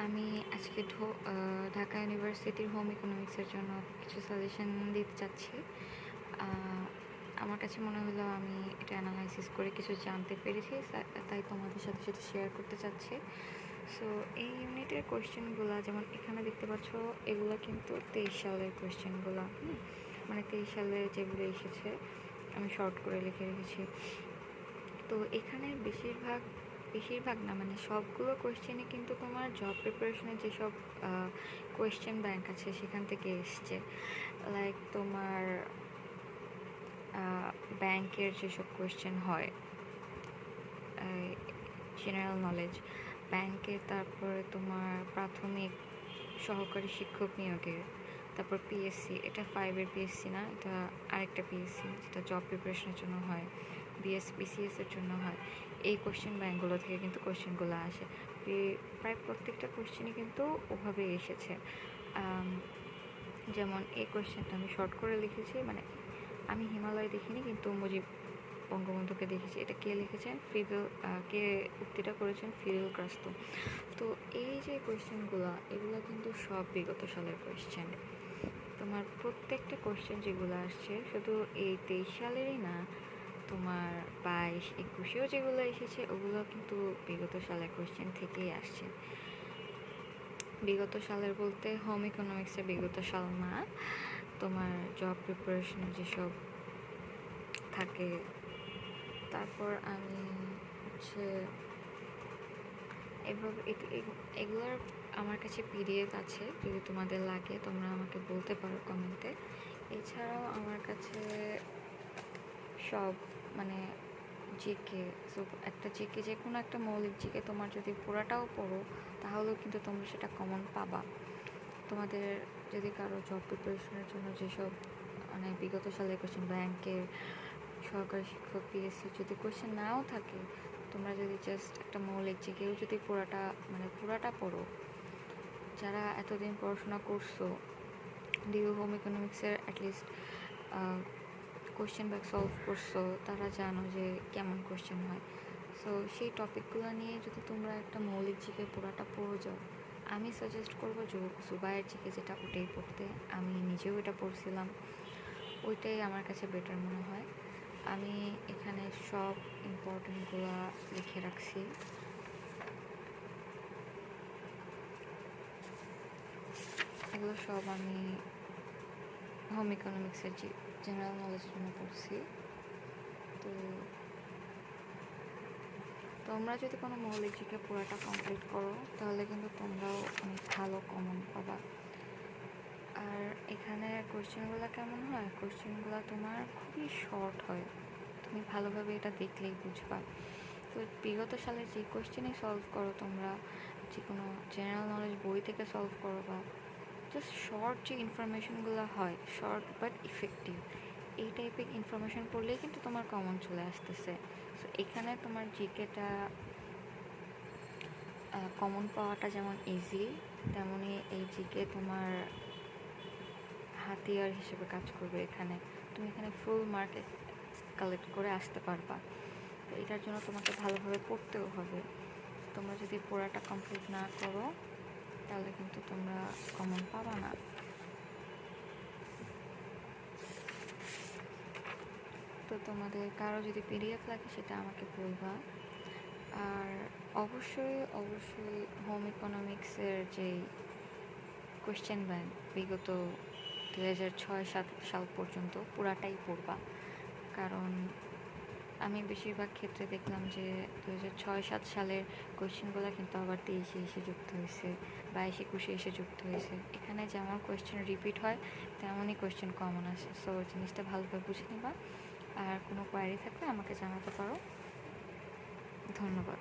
আমি আজকে ঢাকা ইউনিভার্সিটির হোম ইকোনমিক্সের জন্য কিছু সাজেশন দিতে চাচ্ছি। আমার কাছে মনে হলো আমি এটা অ্যানালাইসিস করে কিছু জানতে পেরেছি, তাই তোমাদের সাথে সাথে শেয়ার করতে চাচ্ছি। সো এই ইউনিটের কোয়েশ্চেনগুলো যেমন এখানে দেখতে পাচ্ছ, এগুলো কিন্তু 23 সালের কোয়েশ্চেনগুলো, মানে 23 সালে যেগুলো এসেছে আমি শর্ট করে লিখে রেখেছি। তো এখানে বেশিরভাগ না, মানে সবগুলো কোয়েশ্চেনই কিন্তু তোমার জব প্রিপারেশনের যেসব কোয়েশ্চেন ব্যাংক আছে সেখান থেকে এসছে। লাইক তোমার ব্যাংকের যেসব কোয়েশ্চেন হয়, জেনারেল নলেজ ব্যাংকের, তারপরে তোমার প্রাথমিক সহকারী শিক্ষক নিয়োগের, তারপর পিএসসি, এটা 5-এর পিএসসি না, এটা আরেকটা পিএসসি যেটা জব প্রিপারেশনের জন্য হয়, বিসিএস এর জন্য হয়। এই কোয়েশ্চেন ব্যাংকগুলো থেকে কিন্তু কোয়েশ্চেনগুলো আসে। প্রায় প্রত্যেকটা কোয়েশ্চেনই কিন্তু ওভাবে এসেছে। যেমন এই কোয়েশ্চেনটা আমি শর্ট করে লিখেছি, মানে আমি হিমালয় দেখিনি কিন্তু মুজিব বঙ্গবন্ধুকে দেখেছি। এটা কে লিখেছেন? কে উক্তিটা করেছেন? Fidel Castro. তো এই যে কোয়েশ্চেনগুলো, এগুলো কিন্তু সব বিগত সালের কোয়েশ্চেন। তোমার প্রত্যেকটা কোয়েশ্চেন যেগুলো আসছে শুধু এই 23 সালেরই না, তোমার 22-21-এও যেগুলো এসেছে ওগুলো কিন্তু বিগত সালের কোয়েশ্চেন থেকেই আসছে। বিগত সালের বলতে হোম ইকোনমিক্সের বিগত সাল না, তোমার জব প্রিপারেশনের যেসব থাকে। তারপর আমি হচ্ছে এভাবে এগুলোর আমার কাছে পিডিএফ আছে, যদি তোমাদের লাগে তোমরা আমাকে বলতে পারো কমেন্টে। এছাড়াও আমার কাছে সব, মানে জিকে, সো একটা জিকে, যে কোনো একটা মৌলিক জিকে তোমার যদি পুরাটাও পড়ো তাহলেও কিন্তু তোমরা সেটা কমন পাবা। তোমাদের যদি কারো জব প্রিপারেশনের জন্য যেসব, মানে বিগত সালের কোয়েশ্চেন, ব্যাংকের, সহকারী শিক্ষক, পিএসসি যদি কোয়েশ্চেন নাও থাকে, তোমরা যদি জাস্ট একটা মৌলিক জিকেও যদি পুরাটা পড়ো, যারা এতদিন পড়াশোনা করছো, ডিউ হোম ইকোনমিক্সের অ্যাটলিস্ট কোয়েশ্চেন ব্যাক সলভ করছো, তারা জানো যে কেমন কোয়েশ্চেন হয়। সো সেই টপিকগুলো নিয়ে যদি তোমরা একটা মৌলিক জিকে পুরাটা পড়ে যাও, আমি সাজেস্ট করবো জুবায়ের জিকে যেটা, ওটাই পড়তে। আমি নিজেও এটা পড়ছিলাম, ওইটাই আমার কাছে বেটার মনে হয়। আমি এখানে সব ইম্পর্টেন্টগুলো লিখে রাখছি। এগুলো সব আমি হোম ইকোনমিক্সের জেনারেল নলেজের জন্য পড়ছি। তো তোমরা যদি কোনো মৌলিক জিকে পুরোটা কমপ্লিট করো তাহলে কিন্তু তোমরাও অনেক ভালো কমন পাবা। আর এখানে কোয়েশ্চেনগুলো কেমন হয়, কোয়েশ্চেনগুলো তোমার খুবই শর্ট হয়, তুমি ভালোভাবে এটা দেখলেই বুঝবা। তো বিগত সালের যে কোয়েশ্চেনই সলভ করো তোমরা, যে কোনো জেনারেল নলেজ বই থেকে সলভ করো, বা জাস্ট শর্ট যে ইনফরমেশনগুলো হয়, শর্ট বাট ইফেক্টিভ, এই টাইপের ইনফরমেশন পড়লেই কিন্তু তোমার কমন চলে আসতেছে। সো এখানে তোমার জিকেটা কমন পাওয়াটা যেমন ইজি, তেমনই এই জিকে তোমার হাতিয়ার হিসেবে কাজ করবে। তুমি এখানে ফুল মার্ক কালেক্ট করে আসতে পারবা। তো এটার জন্য তোমাকে ভালোভাবে পড়তেও হবে। তোমরা যদি পড়াটা কমপ্লিট না করো তাহলে কিন্তু তোমরা কমন পাবা না। তো তোমাদের কারো যদি পিডিএফ লাগে সেটা আমাকে বলবা। আর অবশ্যই হোম ইকোনমিক্সের যেই কোয়েশ্চেন ব্যাংক বিগত 2006-07 সাল পর্যন্ত পুরাটাই পড়বা, কারণ আমি বেশিরভাগ ক্ষেত্রে দেখলাম যে 2006-07 সালের কোয়েশ্চেনগুলো কিন্তু আবার 23-এ এসে যুক্ত হয়েছে, 22-21-এ এসে যুক্ত হয়েছে। এখানে যেমন কোয়েশ্চেন রিপিট হয় তেমনই কোয়েশ্চেন কমন আসে। সো জিনিসটা ভালোভাবে বুঝে নিবা। আর কোনো কোয়ারি থাকলে আমাকে জানাতে পারো। ধন্যবাদ।